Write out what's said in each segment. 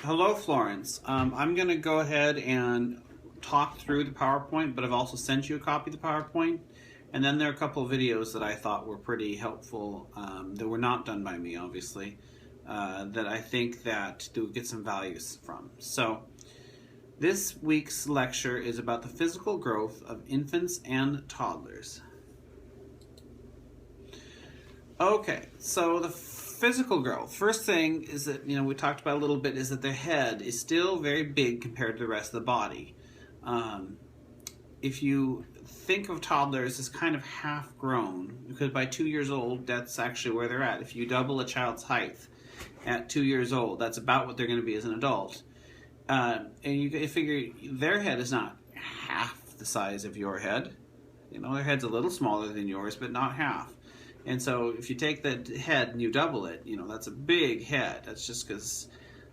Hello, Florence. I'm going to go ahead and talk through the PowerPoint, but I've also sent you a copy of the PowerPoint. And then there are a couple of videos that I thought were pretty helpful, that were not done by me, obviously, that I think that you'll get some values from. So this week's lecture is about the physical growth of infants and toddlers. Okay, so the physical growth. First thing is that, we talked about a little bit, is that the head is still very big compared to the rest of the body. If you think of toddlers as kind of half grown, because by 2 years old, that's actually where they're at. If you double a child's height at 2 years old, that's about what they're going to be as an adult. And you figure their head is not half the size of your head. Their head's a little smaller than yours, but not half. And so if you take the head and you double it, that's a big head. That's just because,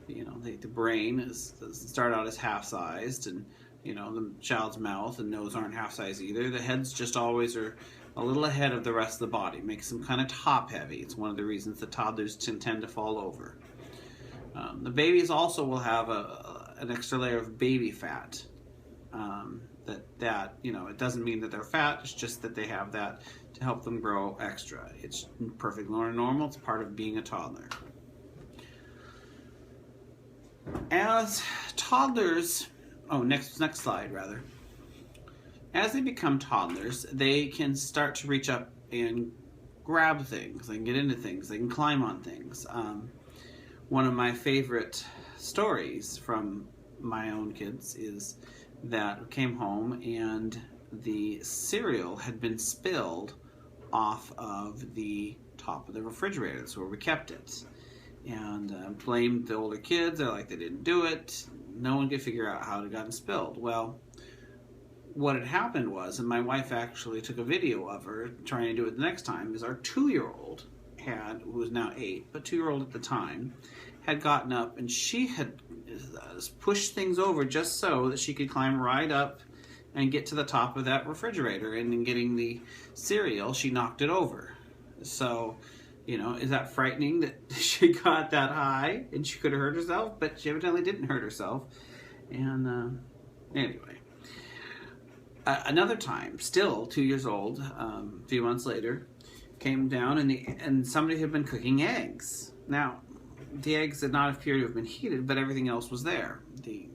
the brain doesn't start out as half-sized, and, the child's mouth and nose aren't half-sized either. The heads just always are a little ahead of the rest of the body. Makes them kind of top-heavy. It's one of the reasons that toddlers tend to fall over. The babies also will have an extra layer of baby fat. It doesn't mean that they're fat, it's just that they have that to help them grow extra. It's perfectly normal, it's part of being a toddler. As toddlers, next slide rather. As they become toddlers, they can start to reach up and grab things, they can get into things, they can climb on things. One of my favorite stories from my own kids is that I came home and the cereal had been spilled off of the top of the refrigerator. That's where we kept it. And blamed the older kids. They're like, they didn't do it. No one could figure out how it had gotten spilled. Well, what had happened was, and my wife actually took a video of her trying to do it the next time, is our 2-year-old who was now 8, but 2-year-old at the time, had gotten up and she had pushed things over just so that she could climb right up and get to the top of that refrigerator, and in getting the cereal, she knocked it over. So, is that frightening that she got that high and she could have hurt herself? But she evidently didn't hurt herself. And anyway. Another time, still 2 years old, a few months later, came down and somebody had been cooking eggs. Now, the eggs did not appear to have been heated, but everything else was there. The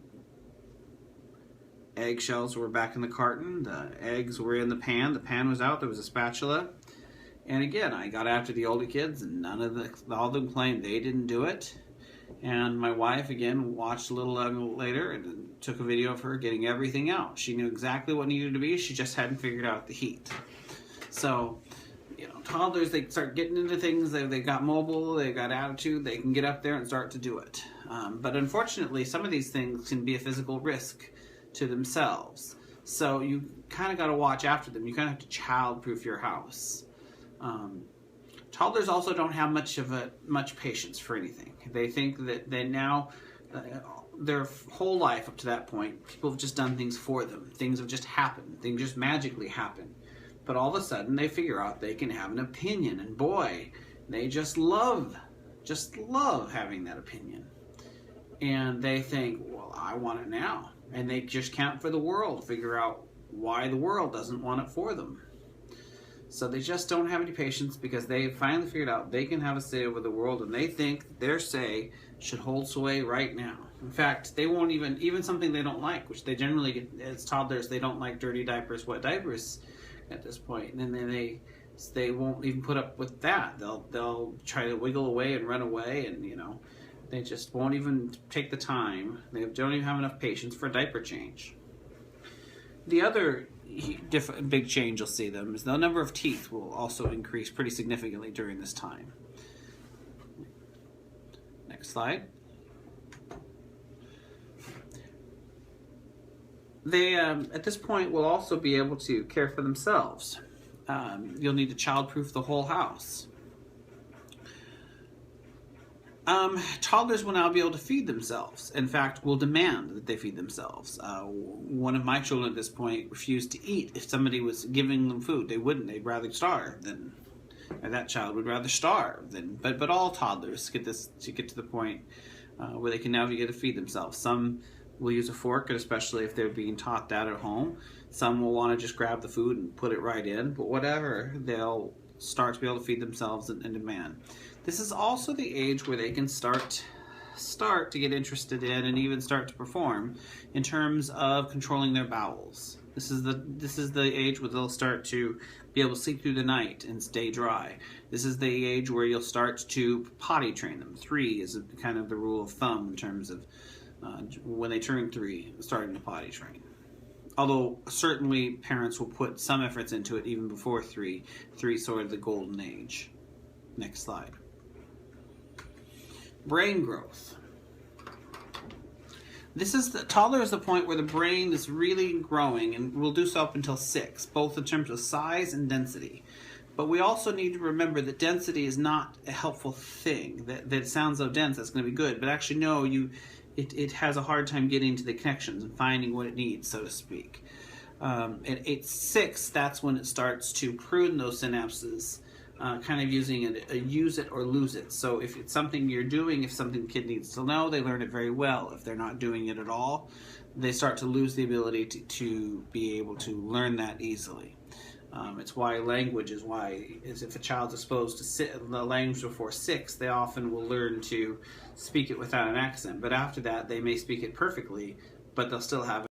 eggshells were back in the carton, the eggs were in the pan was out, there was a spatula. And again, I got after the older kids, and all of them claimed they didn't do it. And my wife, again, watched a little later and took a video of her getting everything out. She knew exactly what needed to be, she just hadn't figured out the heat. So, toddlers, they start getting into things, they got mobile, they got attitude, they can get up there and start to do it. But unfortunately, some of these things can be a physical risk to themselves. So you kind of got to watch after them. You kind of have to child-proof your house. Toddlers also don't have much patience for anything. They think that they now, their whole life up to that point, people have just done things for them. Things have just happened. Things just magically happen. But all of a sudden, they figure out they can have an opinion, and boy, they just love having that opinion. And they think, well, I want it now. And they just can't for the world figure out why the world doesn't want it for them. So they just don't have any patience, because they finally figured out they can have a say over the world, and they think their say should hold sway right now. In fact, they won't even something they don't like, which they generally get as toddlers, they don't like dirty diapers, wet diapers at this point. And then they won't even put up with that. They'll try to wiggle away and run away, and they just won't even take the time. They don't even have enough patience for a diaper change. The other big change you'll see them is the number of teeth will also increase pretty significantly during this time. Next slide. They, at this point, will also be able to care for themselves. You'll need to child-proof the whole house. Toddlers will now be able to feed themselves. In fact, will demand that they feed themselves. One of my children at this point refused to eat if somebody was giving them food. They wouldn't. They'd rather starve than and that child would rather starve than. But all toddlers get to the point where they can now begin to feed themselves. Some will use a fork, and especially if they're being taught that at home. Some will want to just grab the food and put it right in, but whatever, they'll start to be able to feed themselves and demand. This is also the age where they can start to get interested in and even start to perform in terms of controlling their bowels. This is the age where they'll start to be able to sleep through the night and stay dry. This is the age where you'll start to potty train them. 3 is kind of the rule of thumb in terms of when they turn 3, starting to potty train. Although certainly parents will put some efforts into it even before 3. 3 is sort of the golden age. Next slide. Brain growth. Toddler is the point where the brain is really growing and will do so up until 6, both in terms of size and density. But we also need to remember that density is not a helpful thing. That it sounds so dense, that's going to be good. But actually, no, it has a hard time getting to the connections and finding what it needs, so to speak. At age 6, that's when it starts to prune those synapses, kind of using a use it or lose it. So if it's something you're doing, if something the kid needs to know, they learn it very well. If they're not doing it at all, they start to lose the ability to be able to learn that easily. It's why language is if a child's exposed to the language before 6, they often will learn to speak it without an accent. But after that, they may speak it perfectly, but they'll still have